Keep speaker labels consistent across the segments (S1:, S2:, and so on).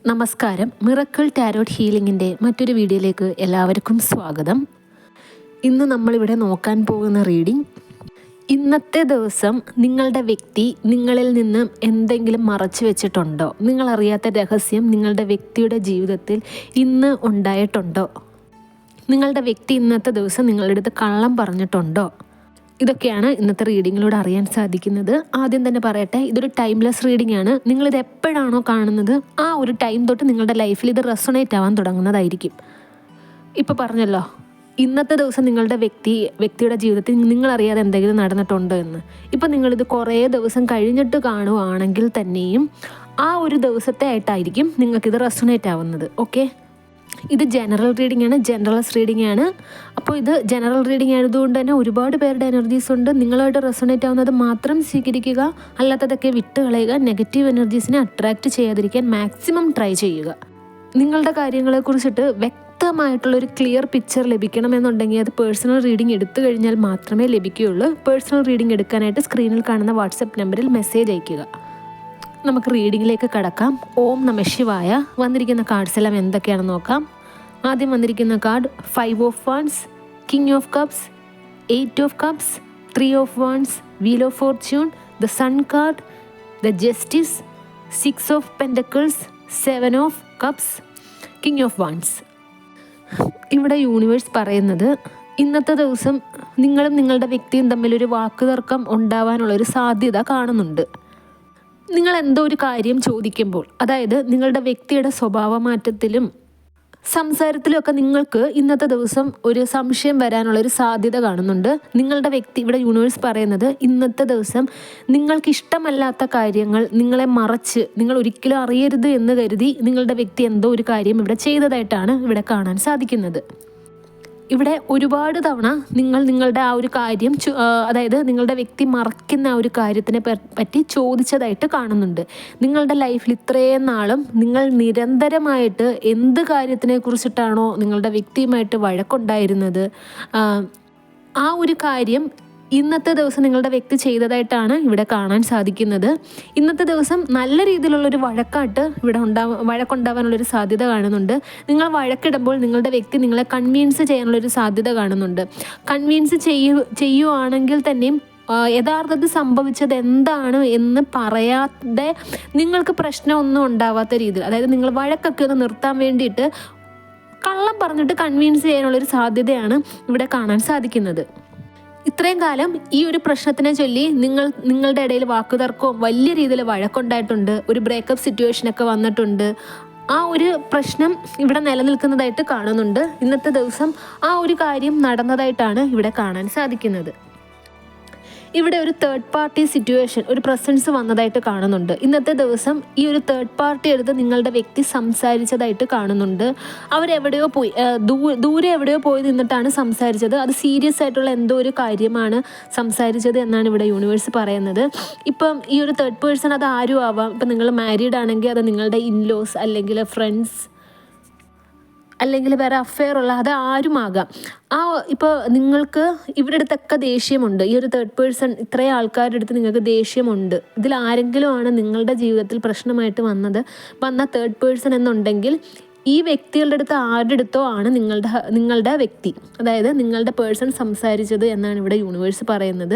S1: നമസ്കാരം. Miracle tarot ഹീലിംഗിൻ്റെ മറ്റൊരു വീഡിയോയിലേക്ക് എല്ലാവർക്കും സ്വാഗതം. ഇന്ന് നമ്മളിവിടെ നോക്കാൻ പോകുന്ന റീഡിംഗ്, ഇന്നത്തെ ദിവസം നിങ്ങളുടെ വ്യക്തി നിങ്ങളിൽ നിന്ന് എന്തെങ്കിലും മറച്ചു വെച്ചിട്ടുണ്ടോ? നിങ്ങളറിയാത്ത രഹസ്യം നിങ്ങളുടെ വ്യക്തിയുടെ ജീവിതത്തിൽ ഇന്ന് ഉണ്ടായിട്ടുണ്ടോ? നിങ്ങളുടെ വ്യക്തി ഇന്നത്തെ ദിവസം നിങ്ങളുടെ അടുത്ത് കള്ളം പറഞ്ഞിട്ടുണ്ടോ? ഇതൊക്കെയാണ് ഇന്നത്തെ റീഡിങ്ങിലൂടെ അറിയാൻ സാധിക്കുന്നത്. ആദ്യം തന്നെ പറയട്ടെ, ഇതൊരു ടൈംലെസ് റീഡിംഗ് ആണ്. നിങ്ങളിത് എപ്പോഴാണോ കാണുന്നത് ആ ഒരു ടൈം തൊട്ട് നിങ്ങളുടെ ലൈഫിൽ ഇത് റെസൊണേറ്റ് ആവാൻ തുടങ്ങുന്നതായിരിക്കും. ഇപ്പോൾ പറഞ്ഞല്ലോ, ഇന്നത്തെ ദിവസം നിങ്ങളുടെ വ്യക്തിയുടെ ജീവിതത്തിൽ നിങ്ങളറിയാതെ എന്തെങ്കിലും നടന്നിട്ടുണ്ടോ എന്ന്. ഇപ്പം നിങ്ങളിത് കുറേ ദിവസം കഴിഞ്ഞിട്ട് കാണുവാണെങ്കിൽ തന്നെയും ആ ഒരു ദിവസത്തെ ആയിട്ടായിരിക്കും നിങ്ങൾക്കിത് റെസൊണേറ്റ് ആവുന്നത്. ഓക്കെ, ഇത് ജനറൽ റീഡിംഗ് ആണ്, ജനറൽസ് റീഡിംഗ് ആണ്. അപ്പോൾ ഇത് ജനറൽ റീഡിംഗ് ആയതുകൊണ്ട് തന്നെ ഒരുപാട് പേരുടെ എനർജീസ് ഉണ്ട്. നിങ്ങളായിട്ട് റെസൊണേറ്റ് ആവുന്നത് മാത്രം സ്വീകരിക്കുക, അല്ലാത്തതൊക്കെ വിട്ട് കളയുക. നെഗറ്റീവ് എനർജീസിനെ അട്രാക്റ്റ് ചെയ്യാതിരിക്കാൻ മാക്സിമം ട്രൈ ചെയ്യുക. നിങ്ങളുടെ കാര്യങ്ങളെക്കുറിച്ചിട്ട് വ്യക്തമായിട്ടുള്ളൊരു ക്ലിയർ പിക്ചർ ലഭിക്കണമെന്നുണ്ടെങ്കിൽ അത് പേഴ്സണൽ റീഡിംഗ് എടുത്തു കഴിഞ്ഞാൽ മാത്രമേ ലഭിക്കുകയുള്ളൂ. പേഴ്സണൽ റീഡിംഗ് എടുക്കാനായിട്ട് സ്ക്രീനിൽ കാണുന്ന വാട്സപ്പ് നമ്പറിൽ മെസ്സേജ് അയയ്ക്കുക. നമുക്ക് റീഡിങ്ങിലേക്ക് കടക്കാം. ഓം നമഃ ശിവായ. വന്നിരിക്കുന്ന കാർഡ്സ് എല്ലാം എന്തൊക്കെയാണെന്ന് നോക്കാം. ആദ്യം വന്നിരിക്കുന്ന card 5 of wands, king of cups, 8 of cups, 3 of wands, wheel of fortune, the sun card, the justice, 6 of pentacles, 7 of cups, king of wands. ഇവിടെ യൂണിവേഴ്സ് പറയുന്നത്, ഇന്നത്തെ ദിവസം നിങ്ങളും നിങ്ങളുടെ വ്യക്തിയും തമ്മിലൊരു വാക്കുതർക്കം ഉണ്ടാവാനുള്ളൊരു സാധ്യത കാണുന്നുണ്ട്. നിങ്ങൾ എന്തോ ഒരു കാര്യം ചോദിക്കുമ്പോൾ, അതായത് നിങ്ങളുടെ വ്യക്തിയുടെ സ്വഭാവമാറ്റത്തിലും സംസാരത്തിലും ഒക്കെ നിങ്ങൾക്ക് ഇന്നത്തെ ദിവസം ഒരു സംശയം വരാനുള്ളൊരു സാധ്യത കാണുന്നുണ്ട്. നിങ്ങളുടെ വ്യക്തി, ഇവിടെ യൂണിവേഴ്സ് പറയുന്നത്, ഇന്നത്തെ ദിവസം നിങ്ങൾക്ക് ഇഷ്ടമല്ലാത്ത കാര്യങ്ങൾ നിങ്ങളെ മറച്ച് നിങ്ങൾ ഒരിക്കലും അറിയരുത് എന്ന് കരുതി നിങ്ങളുടെ വ്യക്തി എന്തോ ഒരു കാര്യം ഇവിടെ ചെയ്തതായിട്ടാണ് ഇവിടെ കാണാൻ സാധിക്കുന്നത്. ഇവിടെ ഒരുപാട് തവണ നിങ്ങളുടെ ആ ഒരു കാര്യം, അതായത് നിങ്ങളുടെ വ്യക്തി മറക്കുന്ന ആ ഒരു കാര്യത്തിനെ പറ്റി ചോദിച്ചതായിട്ട് കാണുന്നുണ്ട്. നിങ്ങളുടെ ലൈഫിൽ ഇത്രയും നാളും നിങ്ങൾ നിരന്തരമായിട്ട് എന്ത് കാര്യത്തിനെ കുറിച്ചിട്ടാണോ നിങ്ങളുടെ വ്യക്തിയുമായിട്ട് വഴക്കുണ്ടായിരുന്നത്, ആ ഒരു കാര്യം ഇന്നത്തെ ദിവസം നിങ്ങളുടെ വ്യക്തി ചെയ്തതായിട്ടാണ് ഇവിടെ കാണാൻ സാധിക്കുന്നത്. ഇന്നത്തെ ദിവസം നല്ല രീതിയിലുള്ളൊരു വഴക്കാട്ട് ഇവിടെ വഴക്കുണ്ടാവാനുള്ളൊരു സാധ്യത കാണുന്നുണ്ട്. നിങ്ങൾ വഴക്കിടുമ്പോൾ നിങ്ങളുടെ വ്യക്തി നിങ്ങളെ കൺവീൻസ് ചെയ്യാനുള്ളൊരു സാധ്യത കാണുന്നുണ്ട്. കൺവീൻസ് ചെയ്യുവാണെങ്കിൽ തന്നെയും യഥാർത്ഥത്തിൽ സംഭവിച്ചത് എന്താണ് എന്ന് പറയാതെ നിങ്ങൾക്ക് പ്രശ്നമൊന്നും ഉണ്ടാവാത്ത രീതിയിൽ, അതായത് നിങ്ങൾ വഴക്കൊക്കെ ഒന്ന് നിർത്താൻ വേണ്ടിയിട്ട് കള്ളം പറഞ്ഞിട്ട് കൺവീൻസ് ചെയ്യാനുള്ളൊരു സാധ്യതയാണ് ഇവിടെ കാണാൻ സാധിക്കുന്നത്. ഇത്രയും കാലം ഈ ഒരു പ്രശ്നത്തിനെ ചൊല്ലി നിങ്ങളുടെ ഇടയിൽ വാക്കുതർക്കവും വലിയ രീതിയിൽ വഴക്കുണ്ടായിട്ടുണ്ട്. ഒരു ബ്രേക്കപ്പ് സിറ്റുവേഷനൊക്കെ വന്നിട്ടുണ്ട്. ആ ഒരു പ്രശ്നം ഇവിടെ നിലനിൽക്കുന്നതായിട്ട് കാണുന്നുണ്ട്. ഇന്നത്തെ ദിവസം ആ ഒരു കാര്യം നടന്നതായിട്ടാണ് ഇവിടെ കാണാൻ സാധിക്കുന്നത്. ഇവിടെ ഒരു തേർഡ് പാർട്ടി സിറ്റുവേഷൻ, ഒരു പ്രസൻസ് വന്നതായിട്ട് കാണുന്നുണ്ട്. ഇന്നത്തെ ദിവസം ഈ ഒരു തേർഡ് പാർട്ടി എടുത്ത് നിങ്ങളുടെ വ്യക്തി സംസാരിച്ചതായിട്ട് കാണുന്നുണ്ട്. അവരെവിടെയോ പോയി, ദൂരെ എവിടെയോ പോയി നിന്നിട്ടാണ് സംസാരിച്ചത്. അത് സീരിയസ് ആയിട്ടുള്ള എന്തോ ഒരു കാര്യമാണ് സംസാരിച്ചത് എന്നാണ് ഇവിടെ യൂണിവേഴ്സ് പറയുന്നത്. ഇപ്പം ഈ ഒരു തേർഡ് പേഴ്സൺ അത് ആരും ആവാം. ഇപ്പം നിങ്ങൾ മാരീഡ് ആണെങ്കിൽ അത് നിങ്ങളുടെ ഇൻലോസ്, അല്ലെങ്കിൽ ഫ്രണ്ട്സ്, അല്ലെങ്കിൽ വേറെ അഫെയർ ഉള്ള, അത് ആരുമാകാം. ഇപ്പോൾ നിങ്ങൾക്ക് ഇവരുടെ അടുത്തൊക്കെ ദേഷ്യമുണ്ട്. ഈ ഒരു തേർഡ് പേഴ്സൺ, ഇത്രയും ആൾക്കാരുടെ അടുത്ത് നിങ്ങൾക്ക് ദേഷ്യമുണ്ട്. ഇതിൽ ആരെങ്കിലും ആണ് നിങ്ങളുടെ ജീവിതത്തിൽ പ്രശ്നമായിട്ട് വന്ന തേർഡ് പേഴ്സൺ എന്നുണ്ടെങ്കിൽ ഈ വ്യക്തികളുടെ അടുത്ത് ആരുടെ അടുത്തോ ആണ് നിങ്ങളുടെ വ്യക്തി, അതായത് നിങ്ങളുടെ പേഴ്സൺ സംസാരിച്ചത് എന്നാണ് ഇവിടെ യൂണിവേഴ്സ് പറയുന്നത്.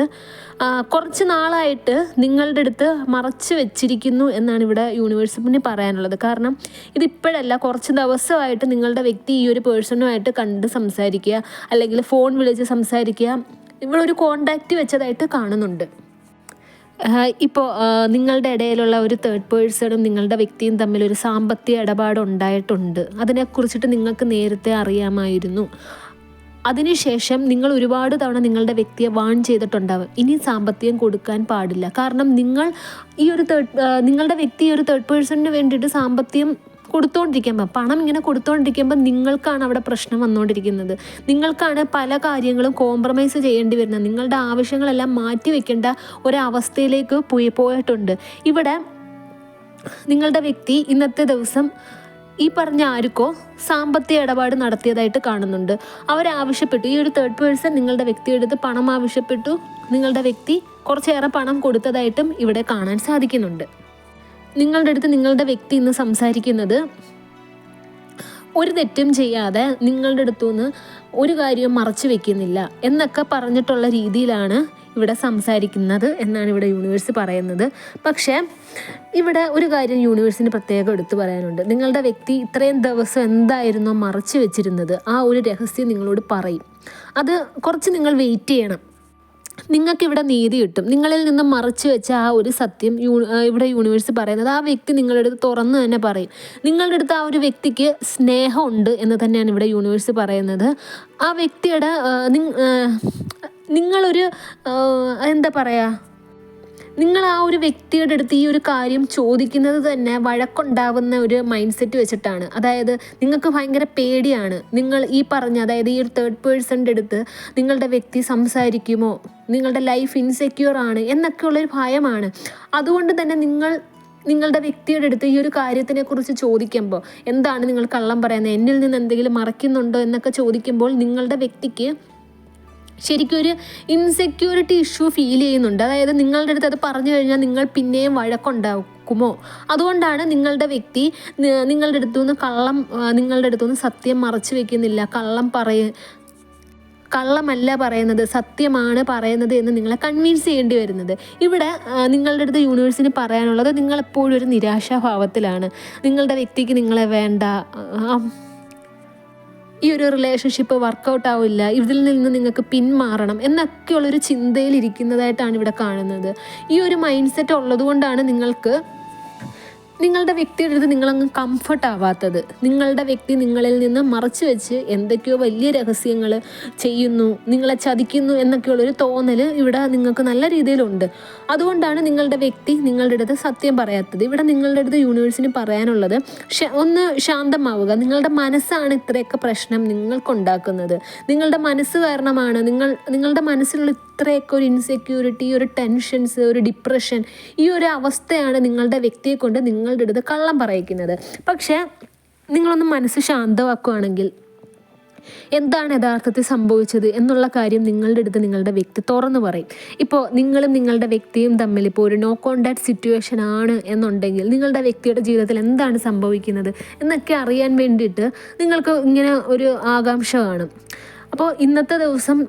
S1: കുറച്ച് നാളായിട്ട് നിങ്ങളുടെ അടുത്ത് മറച്ചു വെച്ചിരിക്കുന്നു എന്നാണ് ഇവിടെ യൂണിവേഴ്സിന് പറയാനുള്ളത്. കാരണം ഇതിപ്പോഴല്ല, കുറച്ച് ദിവസമായിട്ട് നിങ്ങളുടെ വ്യക്തി ഈ ഒരു പേഴ്സണുമായിട്ട് കണ്ട് സംസാരിക്കുക, അല്ലെങ്കിൽ ഫോൺ വിളിച്ച് സംസാരിക്കുക, ഇവളൊരു കോണ്ടാക്റ്റ് വെച്ചതായിട്ട് കാണുന്നുണ്ട്. ഇപ്പോൾ നിങ്ങളുടെ ഇടയിലുള്ള ഒരു തേർഡ് പേഴ്സണും നിങ്ങളുടെ വ്യക്തിയും തമ്മിലൊരു സാമ്പത്തിക ഇടപാടുണ്ടായിട്ടുണ്ട്. അതിനെക്കുറിച്ചിട്ട് നിങ്ങൾക്ക് നേരത്തെ അറിയാമായിരുന്നു. അതിനുശേഷം നിങ്ങൾ ഒരുപാട് തവണ നിങ്ങളുടെ വ്യക്തിയെ വാൺ ചെയ്തിട്ടുണ്ടാവും, ഇനി സാമ്പത്തികം കൊടുക്കാൻ പാടില്ല. കാരണം നിങ്ങളുടെ വ്യക്തി ഒരു തേർഡ് പേഴ്സണിന് വേണ്ടിയിട്ട് സാമ്പത്തികം കൊടുത്തുകൊണ്ടിരിക്കുമ്പോൾ, പണം ഇങ്ങനെ കൊടുത്തുകൊണ്ടിരിക്കുമ്പോൾ നിങ്ങൾക്കാണ് അവിടെ പ്രശ്നം വന്നുകൊണ്ടിരിക്കുന്നത്. നിങ്ങൾക്കാണ് പല കാര്യങ്ങളും കോംപ്രമൈസ് ചെയ്യേണ്ടി വരുന്നത്. നിങ്ങളുടെ ആവശ്യങ്ങളെല്ലാം മാറ്റി വെക്കേണ്ട ഒരവസ്ഥയിലേക്ക് പോയിട്ടുണ്ട്. ഇവിടെ നിങ്ങളുടെ വ്യക്തി ഇന്നത്തെ ദിവസം ഈ പറഞ്ഞ ആർക്കോ സാമ്പത്തിക ഇടപാട് നടത്തിയതായിട്ട് കാണുന്നുണ്ട്. അവരാവശ്യപ്പെട്ടു, ഈ ഒരു തേർഡ് പേഴ്സൺ നിങ്ങളുടെ വ്യക്തിയുടെ അടുത്ത് പണം ആവശ്യപ്പെട്ടു. നിങ്ങളുടെ വ്യക്തി കുറച്ചേറെ പണം കൊടുത്തതായിട്ടും ഇവിടെ കാണാൻ സാധിക്കുന്നുണ്ട്. നിങ്ങളുടെ അടുത്ത് നിങ്ങളുടെ വ്യക്തി ഇന്ന് സംസാരിക്കുന്നത് ഒരു തെറ്റും ചെയ്യാതെ നിങ്ങളുടെ അടുത്തുനിന്ന് ഒരു കാര്യവും മറച്ചു വെക്കുന്നില്ല എന്നൊക്കെ പറഞ്ഞിട്ടുള്ള രീതിയിലാണ് ഇവിടെ സംസാരിക്കുന്നത് എന്നാണ് ഇവിടെ യൂണിവേഴ്സ് പറയുന്നത്. പക്ഷേ ഇവിടെ ഒരു കാര്യം യൂണിവേഴ്സിന് പ്രത്യേകം എടുത്തു പറയാനുണ്ട്. നിങ്ങളുടെ വ്യക്തി ഇത്രയും ദിവസം എന്തായിരുന്നോ മറച്ചു വെച്ചിരുന്നത് ആ ഒരു രഹസ്യം നിങ്ങളോട് പറയും. അത് കുറച്ച് നിങ്ങൾ വെയിറ്റ് ചെയ്യണം. നിങ്ങൾക്കിവിടെ നീതി കിട്ടും. നിങ്ങളിൽ നിന്നും മറച്ചു വെച്ച ആ ഒരു സത്യം ഇവിടെ യൂണിവേഴ്സ് പറയുന്നത് ആ വ്യക്തി നിങ്ങളുടെ അടുത്ത് തുറന്ന് തന്നെ പറയും. നിങ്ങളുടെ അടുത്ത് ആ ഒരു വ്യക്തിക്ക് സ്നേഹമുണ്ട് എന്ന് തന്നെയാണ് ഇവിടെ യൂണിവേഴ്സ് പറയുന്നത്. ആ വ്യക്തിയുടെ നിങ്ങളൊരു എന്താ പറയുക, നിങ്ങൾ ആ ഒരു വ്യക്തിയുടെ അടുത്ത് ഈ ഒരു കാര്യം ചോദിക്കുന്നത് തന്നെ വഴക്കുണ്ടാവുന്ന ഒരു മൈൻഡ് സെറ്റ് വെച്ചിട്ടാണ്. അതായത് നിങ്ങൾക്ക് ഭയങ്കര പേടിയാണ്. നിങ്ങൾ ഈ പറഞ്ഞ, അതായത് ഈ ഒരു തേർഡ് പേഴ്സണിൻ്റെ അടുത്ത് നിങ്ങളുടെ വ്യക്തി സംസാരിക്കുമോ, നിങ്ങളുടെ ലൈഫ് ഇൻസെക്യൂർ ആണ് എന്നൊക്കെയുള്ളൊരു ഭയമാണ്. അതുകൊണ്ട് തന്നെ നിങ്ങളുടെ വ്യക്തിയുടെ അടുത്ത് ഈ ഒരു കാര്യത്തിനെക്കുറിച്ച് ചോദിക്കുമ്പോൾ, എന്താണ് നിങ്ങൾ കള്ളം പറയുന്നത്, എന്നിൽ നിന്ന് എന്തെങ്കിലും മറയ്ക്കുന്നുണ്ടോ എന്നൊക്കെ ചോദിക്കുമ്പോൾ നിങ്ങളുടെ വ്യക്തിക്ക് ശരിക്കും ഒരു ഇൻസെക്യൂരിറ്റി ഇഷ്യൂ ഫീൽ ചെയ്യുന്നുണ്ട്. അതായത് നിങ്ങളുടെ അടുത്ത് അത് പറഞ്ഞു കഴിഞ്ഞാൽ നിങ്ങൾ പിന്നെയും വഴക്കുണ്ടാക്കുമോ, അതുകൊണ്ടാണ് നിങ്ങളുടെ വ്യക്തി നിങ്ങളുടെ അടുത്തുനിന്ന് സത്യം മറച്ചു വെക്കുന്നില്ല. കള്ളമല്ല പറയുന്നത്, സത്യമാണ് പറയുന്നത് എന്ന് നിങ്ങളെ കൺവിൻസ് ചെയ്യേണ്ടി വരുന്നത്. ഇവിടെ നിങ്ങളുടെ അടുത്ത് യൂണിവേഴ്സിന് പറയാനുള്ളത്, നിങ്ങളെപ്പോഴും ഒരു നിരാശാഭാവത്തിലാണ്. നിങ്ങളുടെ വ്യക്തിക്ക് നിങ്ങളെ വേണ്ട, ഈ ഒരു റിലേഷൻഷിപ്പ് വർക്കൗട്ട് ആവില്ല, ഇതിൽ നിന്ന് നിങ്ങൾക്ക് പിന്മാറണം എന്നൊക്കെയുള്ളൊരു ചിന്തയിലിരിക്കുന്നതായിട്ടാണ് ഇവിടെ കാണുന്നത്. ഈ ഒരു മൈൻഡ് സെറ്റ് ഉള്ളതുകൊണ്ടാണ് നിങ്ങളുടെ വ്യക്തിയുടെ അടുത്ത് നിങ്ങളങ്ങ് കംഫർട്ട് ആവാത്തത്. നിങ്ങളുടെ വ്യക്തി നിങ്ങളിൽ നിന്ന് മറച്ചു വെച്ച് എന്തൊക്കെയോ വലിയ രഹസ്യങ്ങൾ ചെയ്യുന്നു, നിങ്ങളെ ചതിക്കുന്നു എന്നൊക്കെയുള്ളൊരു തോന്നൽ ഇവിടെ നിങ്ങൾക്ക് നല്ല രീതിയിലുണ്ട്. അതുകൊണ്ടാണ് നിങ്ങളുടെ വ്യക്തി നിങ്ങളുടെ അടുത്ത് സത്യം പറയാത്തത്. ഇവിടെ നിങ്ങളുടെ അടുത്ത് യൂണിവേഴ്സിന് പറയാനുള്ളത്, ഒന്ന് ശാന്തമാവുക. നിങ്ങളുടെ മനസ്സാണ് ഇത്രയൊക്കെ പ്രശ്നം നിങ്ങൾക്കുണ്ടാക്കുന്നത്. നിങ്ങളുടെ മനസ്സ് കാരണമാണ് നിങ്ങളുടെ മനസ്സിലുള്ള ഇത്രയൊക്കെ ഒരു ഇൻസെക്യൂരിറ്റി, ഒരു ടെൻഷൻസ്, ഒരു ഡിപ്രഷൻ, ഈ ഒരു അവസ്ഥയാണ് നിങ്ങളുടെ വ്യക്തിയെ കൊണ്ട് നിങ്ങളുടെ അടുത്ത് കള്ളം പറയിക്കുന്നത്. പക്ഷേ നിങ്ങളൊന്ന് മനസ്സ് ശാന്തമാക്കുകയാണെങ്കിൽ എന്താണ് യഥാർത്ഥത്തിൽ സംഭവിച്ചത് എന്നുള്ള കാര്യം നിങ്ങളുടെ അടുത്ത് നിങ്ങളുടെ വ്യക്തി തുറന്നു പറയും. ഇപ്പോൾ നിങ്ങളും നിങ്ങളുടെ വ്യക്തിയും തമ്മിൽ ഇപ്പോൾ ഒരു നോ കോണ്ടാക്ട് സിറ്റുവേഷൻ ആണ് എന്നുണ്ടെങ്കിൽ നിങ്ങളുടെ വ്യക്തിയുടെ ജീവിതത്തിൽ എന്താണ് സംഭവിക്കുന്നത് എന്നൊക്കെ അറിയാൻ വേണ്ടിയിട്ട് നിങ്ങൾക്ക് ഇങ്ങനെ ഒരു ആകാംക്ഷ കാണും. അപ്പോൾ ഇന്നത്തെ ദിവസം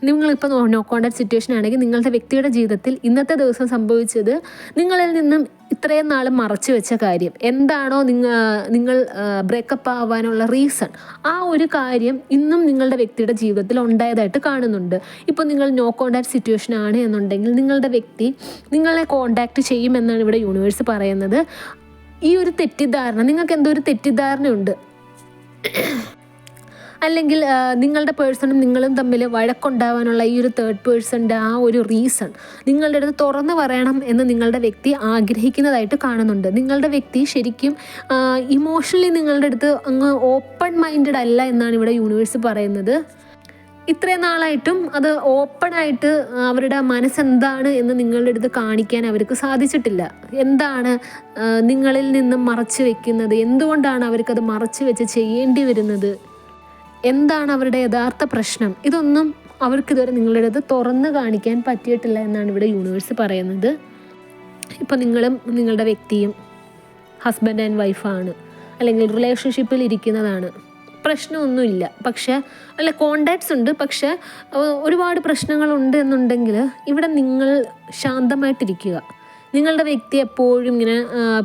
S1: നിങ്ങളിപ്പോൾ നോ കോണ്ടാക്ട് സിറ്റുവേഷൻ ആണെങ്കിൽ നിങ്ങളുടെ വ്യക്തിയുടെ ജീവിതത്തിൽ ഇന്നത്തെ ദിവസം സംഭവിച്ചത് നിങ്ങളിൽ നിന്നും ഇത്രയും നാൾ മറച്ചു വെച്ച കാര്യം എന്താണോ, നിങ്ങൾ ബ്രേക്കപ്പ് ആവാനുള്ള റീസൺ, ആ ഒരു കാര്യം ഇന്നും നിങ്ങളുടെ വ്യക്തിയുടെ ജീവിതത്തിൽ ഉണ്ടായതായിട്ട് കാണുന്നുണ്ട്. ഇപ്പോൾ നിങ്ങൾ നോ കോണ്ടാക്ട് സിറ്റുവേഷൻ ആണ് എന്നുണ്ടെങ്കിൽ നിങ്ങളുടെ വ്യക്തി നിങ്ങളെ കോണ്ടാക്ട് ചെയ്യുമെന്നാണ് ഇവിടെ യൂണിവേഴ്സ് പറയുന്നത്. ഈ ഒരു തെറ്റിദ്ധാരണ, നിങ്ങൾക്ക് എന്തോ ഒരു തെറ്റിദ്ധാരണയുണ്ട്, അല്ലെങ്കിൽ നിങ്ങളുടെ പേഴ്സണും നിങ്ങളും തമ്മിൽ വഴക്കുണ്ടാവാനുള്ള ഈ ഒരു തേർഡ് പേഴ്സണിൻ്റെ ആ ഒരു റീസൺ നിങ്ങളുടെ അടുത്ത് തുറന്നു പറയണം എന്ന് നിങ്ങളുടെ വ്യക്തി ആഗ്രഹിക്കുന്നതായിട്ട് കാണുന്നുണ്ട്. നിങ്ങളുടെ വ്യക്തി ശരിക്കും ഇമോഷണലി നിങ്ങളുടെ അടുത്ത് അങ്ങ് ഓപ്പൺ മൈൻഡഡ് അല്ല എന്നാണ് ഇവിടെ യൂണിവേഴ്സ് പറയുന്നത്. ഇത്രയും നാളായിട്ടും അത് ഓപ്പണായിട്ട് അവരുടെ മനസ്സെന്താണ് എന്ന് നിങ്ങളുടെ അടുത്ത് കാണിക്കാൻ അവർക്ക് സാധിച്ചിട്ടില്ല. എന്താണ് നിങ്ങളിൽ നിന്നും മറച്ചു വെക്കുന്നത്, എന്തുകൊണ്ടാണ് അവർക്കത് മറച്ചു വെച്ച് ചെയ്യേണ്ടി വരുന്നത്, എന്താണ് അവരുടെ യഥാർത്ഥ പ്രശ്നം, ഇതൊന്നും അവർക്കിതുവരെ നിങ്ങളുടെ അടുത്ത് തുറന്ന് കാണിക്കാൻ പറ്റിയിട്ടില്ല എന്നാണ് ഇവിടെ യൂണിവേഴ്സ് പറയുന്നത്. ഇപ്പോൾ നിങ്ങളും നിങ്ങളുടെ വ്യക്തിയും ഹസ്ബൻഡ് ആൻഡ് വൈഫാണ്, അല്ലെങ്കിൽ റിലേഷൻഷിപ്പിൽ ഇരിക്കുന്നതാണ്, പ്രശ്നമൊന്നുമില്ല, പക്ഷേ കോണ്ടാക്ട്സ് ഉണ്ട്, പക്ഷേ ഒരുപാട് പ്രശ്നങ്ങളുണ്ട് എന്നുണ്ടെങ്കിൽ ഇവിടെ നിങ്ങൾ ശാന്തമായിട്ടിരിക്കുക. നിങ്ങളുടെ വ്യക്തി എപ്പോഴും ഇങ്ങനെ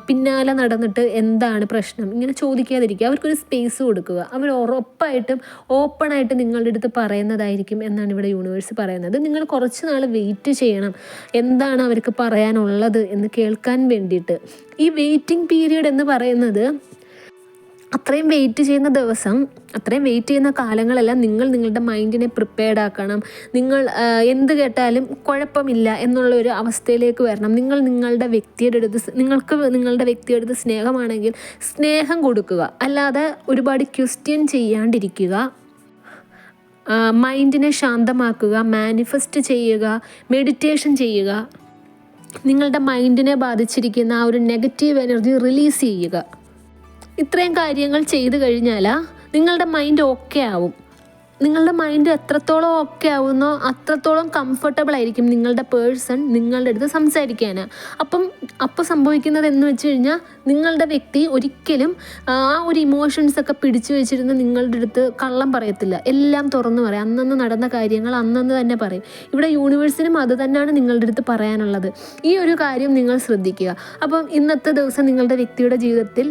S1: പിന്നാലെ നടന്നിട്ട് എന്താണ് പ്രശ്നം ഇങ്ങനെ ചോദിക്കാതിരിക്കുക. അവർക്കൊരു സ്പേസ് കൊടുക്കുക. അവർ ഉറപ്പായിട്ടും ഓപ്പണായിട്ട് നിങ്ങളുടെ അടുത്ത് പറയുന്നതായിരിക്കും എന്നാണ് ഇവിടെ യൂണിവേഴ്സ് പറയുന്നത്. നിങ്ങൾ കുറച്ച് നാൾ വെയിറ്റ് ചെയ്യണം, എന്താണ് അവർക്ക് പറയാനുള്ളത് എന്ന് കേൾക്കാൻ വേണ്ടിയിട്ട്. ഈ വെയിറ്റിംഗ് പീരീഡ് എന്ന് പറയുന്നത്, അത്രയും വെയിറ്റ് ചെയ്യുന്ന കാലങ്ങളെല്ലാം നിങ്ങൾ നിങ്ങളുടെ മൈൻഡിനെ പ്രിപ്പയർഡ് ആക്കണം. നിങ്ങൾ എന്ത് കേട്ടാലും കുഴപ്പമില്ല എന്നുള്ളൊരു അവസ്ഥയിലേക്ക് വരണം. നിങ്ങൾക്ക് നിങ്ങളുടെ വ്യക്തിയുടെ അടുത്ത് സ്നേഹമാണെങ്കിൽ സ്നേഹം കൊടുക്കുക, അല്ലാതെ ഒരുപാട് ക്വസ്റ്റ്യൻ ചെയ്യാണ്ടിരിക്കുക. മൈൻഡിനെ ശാന്തമാക്കുക, മാനിഫെസ്റ്റ് ചെയ്യുക, മെഡിറ്റേഷൻ ചെയ്യുക. നിങ്ങളുടെ മൈൻഡിനെ ബാധിച്ചിരിക്കുന്ന ആ ഒരു നെഗറ്റീവ് എനർജി റിലീസ് ചെയ്യുക. ഇത്രയും കാര്യങ്ങൾ ചെയ്തു കഴിഞ്ഞാൽ നിങ്ങളുടെ മൈൻഡ് ഓക്കെ ആവും. നിങ്ങളുടെ മൈൻഡ് എത്രത്തോളം ഓക്കെ ആവുന്നോ അത്രത്തോളം കംഫർട്ടബിൾ ആയിരിക്കും നിങ്ങളുടെ പേഴ്സൺ നിങ്ങളുടെ അടുത്ത് സംസാരിക്കാൻ. അപ്പോൾ സംഭവിക്കുന്നത് എന്ന് വെച്ച് കഴിഞ്ഞാൽ നിങ്ങളുടെ വ്യക്തി ഒരിക്കലും ആ ഒരു ഇമോഷൻസൊക്കെ പിടിച്ചു വെച്ചിരുന്ന് നിങ്ങളുടെ അടുത്ത് കള്ളം പറയത്തില്ല. എല്ലാം തുറന്നു പറയും. അന്നന്ന് നടന്ന കാര്യങ്ങൾ അന്നന്ന് തന്നെ പറയും. ഇവിടെ യൂണിവേഴ്സിനും അത് തന്നെയാണ് നിങ്ങളുടെ അടുത്ത് പറയാനുള്ളത്. ഈ ഒരു കാര്യം നിങ്ങൾ ശ്രദ്ധിക്കുക. അപ്പം ഇന്നത്തെ ദിവസം നിങ്ങളുടെ വ്യക്തിയുടെ ജീവിതത്തിൽ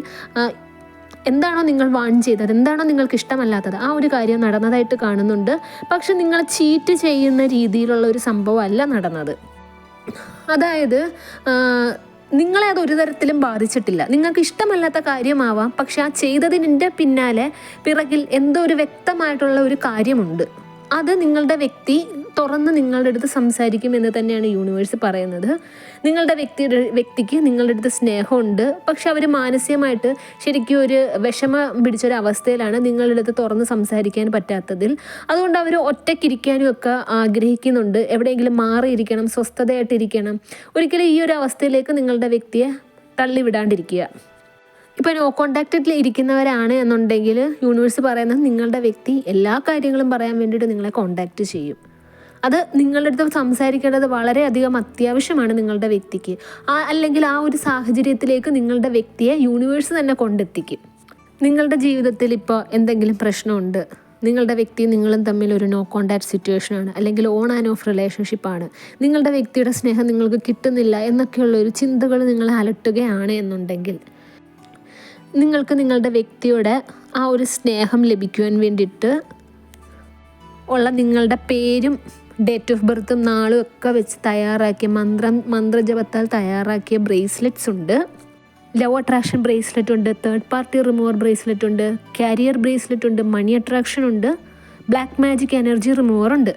S1: എന്താണോ നിങ്ങൾ വാൺ ചെയ്തത്, എന്താണോ നിങ്ങൾക്ക് ഇഷ്ടമല്ലാത്തത്, ആ ഒരു കാര്യം നടന്നതായിട്ട് കാണുന്നുണ്ട്. പക്ഷെ നിങ്ങൾ ചീറ്റ് ചെയ്യുന്ന രീതിയിലുള്ള ഒരു സംഭവമല്ല നടന്നത്. അതായത് നിങ്ങളെ അത് ഒരു തരത്തിലും ബാധിച്ചിട്ടില്ല. നിങ്ങൾക്ക് ഇഷ്ടമല്ലാത്ത കാര്യമാവാം, പക്ഷെ ആ ചെയ്തതിൻ്റെ പിറകിൽ എന്തോ ഒരു വ്യക്തമായിട്ടുള്ള ഒരു കാര്യമുണ്ട്. അത് നിങ്ങളുടെ വ്യക്തി തുറന്ന് നിങ്ങളുടെ അടുത്ത് സംസാരിക്കും എന്ന് തന്നെയാണ് യൂണിവേഴ്സ് പറയുന്നത്. നിങ്ങളുടെ വ്യക്തിക്ക് നിങ്ങളുടെ അടുത്ത് സ്നേഹമുണ്ട്, പക്ഷെ അവർ മാനസികമായിട്ട് ശരിക്കും ഒരു വിഷമം പിടിച്ചൊരവസ്ഥയിലാണ് നിങ്ങളുടെ അടുത്ത് തുറന്ന് സംസാരിക്കാൻ പറ്റാത്തതിൽ. അതുകൊണ്ട് അവർ ഒറ്റയ്ക്കിരിക്കാനും ഒക്കെ ആഗ്രഹിക്കുന്നുണ്ട്. എവിടെയെങ്കിലും മാറിയിരിക്കണം, സ്വസ്ഥതയായിട്ടിരിക്കണം. ഒരിക്കലും ഈ ഒരു അവസ്ഥയിലേക്ക് നിങ്ങളുടെ വ്യക്തിയെ തള്ളിവിടാണ്ടിരിക്കുക. ഇപ്പോൾ നോ കോണ്ടാക്റ്റിൽ ഇരിക്കുന്നവരാണ് എന്നുണ്ടെങ്കിൽ യൂണിവേഴ്സ് പറയുന്നത് നിങ്ങളുടെ വ്യക്തി എല്ലാ കാര്യങ്ങളും പറയാൻ വേണ്ടിയിട്ട് നിങ്ങളെ കോണ്ടാക്റ്റ് ചെയ്യും. അത് നിങ്ങളുടെ അടുത്ത് സംസാരിക്കേണ്ടത് വളരെയധികം അത്യാവശ്യമാണ് നിങ്ങളുടെ വ്യക്തിക്ക്. അല്ലെങ്കിൽ ആ ഒരു സാഹചര്യത്തിലേക്ക് നിങ്ങളുടെ വ്യക്തിയെ യൂണിവേഴ്സ് തന്നെ കൊണ്ടെത്തിക്കും. നിങ്ങളുടെ ജീവിതത്തിൽ ഇപ്പോൾ എന്തെങ്കിലും പ്രശ്നമുണ്ട്, നിങ്ങളുടെ വ്യക്തിയും നിങ്ങളും തമ്മിൽ ഒരു നോ കോണ്ടാക്ട് സിറ്റുവേഷനാണ്, അല്ലെങ്കിൽ ഓൺ ആൻഡ് ഓഫ് റിലേഷൻഷിപ്പാണ്, നിങ്ങളുടെ വ്യക്തിയുടെ സ്നേഹം നിങ്ങൾക്ക് കിട്ടുന്നില്ല എന്നൊക്കെയുള്ളൊരു ചിന്തകൾ നിങ്ങളെ അലട്ടുകയാണ് എന്നുണ്ടെങ്കിൽ നിങ്ങൾക്ക് നിങ്ങളുടെ വ്യക്തിയുടെ ആ ഒരു സ്നേഹം ലഭിക്കുവാൻ വേണ്ടിയിട്ട് ഉള്ള നിങ്ങളുടെ പേരും ഡേറ്റ് ഓഫ് ബർത്തും നാളും ഒക്കെ വെച്ച് തയ്യാറാക്കിയ മന്ത്രജപത്താൽ തയ്യാറാക്കിയ ബ്രേസ്ലെറ്റ്സ് ഉണ്ട്. ലവ് അട്രാക്ഷൻ ബ്രേസ്ലെറ്റ് ഉണ്ട്, തേർഡ് പാർട്ടി റിമൂവർ ബ്രേസ്ലെറ്റ് ഉണ്ട്, കാരിയർ ബ്രേസ്ലെറ്റ് ഉണ്ട്, മണി അട്രാക്ഷൻ ഉണ്ട്, ബ്ലാക്ക് മാജിക് എനർജി റിമൂവർ ഉണ്ട്.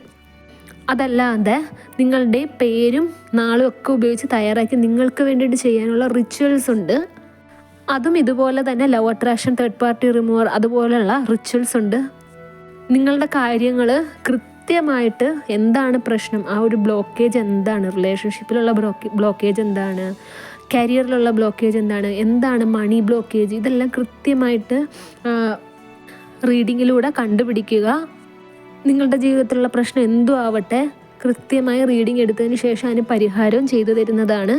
S1: അതല്ലാതെ നിങ്ങളുടെ പേരും നാളും ഒക്കെ ഉപയോഗിച്ച് തയ്യാറാക്കി നിങ്ങൾക്ക് വേണ്ടിയിട്ട് ചെയ്യാനുള്ള റിച്വൽസ് ഉണ്ട്. അതും ഇതുപോലെ തന്നെ love attraction, third party remover അതുപോലെയുള്ള റിച്വൽസ് ഉണ്ട്. നിങ്ങളുടെ കാര്യങ്ങൾ കൃത്യമായിട്ട് എന്താണ് പ്രശ്നം, ആ ഒരു ബ്ലോക്കേജ് എന്താണ്, റിലേഷൻഷിപ്പിലുള്ള ബ്ലോക്കേജ് എന്താണ്, കരിയറിലുള്ള ബ്ലോക്കേജ് എന്താണ് മണി ബ്ലോക്കേജ്, ഇതെല്ലാം കൃത്യമായിട്ട് റീഡിങ്ങിലൂടെ കണ്ടുപിടിക്കുക. നിങ്ങളുടെ ജീവിതത്തിലുള്ള പ്രശ്നം എന്തും ആവട്ടെ കൃത്യമായി റീഡിങ് എടുത്തതിന് ശേഷം അതിന് പരിഹാരവും ചെയ്തു തരുന്നതാണ്.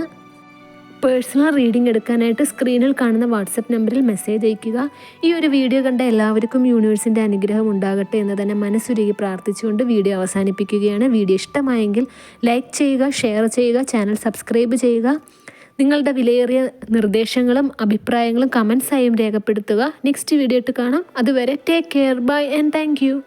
S1: പേഴ്സണൽ റീഡിംഗ് എടുക്കാനായിട്ട് സ്ക്രീനിൽ കാണുന്ന വാട്സപ്പ് നമ്പറിൽ മെസ്സേജ് അയയ്ക്കുക. ഈ ഒരു വീഡിയോ കണ്ട എല്ലാവർക്കും യൂണിവേഴ്സിൻ്റെ അനുഗ്രഹം ഉണ്ടാകട്ടെ എന്ന് തന്നെ മനസ്സുരുകി പ്രാർത്ഥിച്ചുകൊണ്ട് വീഡിയോ അവസാനിപ്പിക്കുകയാണ്. വീഡിയോ ഇഷ്ടമായെങ്കിൽ ലൈക്ക് ചെയ്യുക, ഷെയർ ചെയ്യുക, ചാനൽ സബ്സ്ക്രൈബ് ചെയ്യുക. നിങ്ങളുടെ വിലയേറിയ നിർദ്ദേശങ്ങളും അഭിപ്രായങ്ങളും കമൻസായും രേഖപ്പെടുത്തുക. നെക്സ്റ്റ് വീഡിയോ ഇട്ട് കാണാം. അതുവരെ take care, bye and thank U.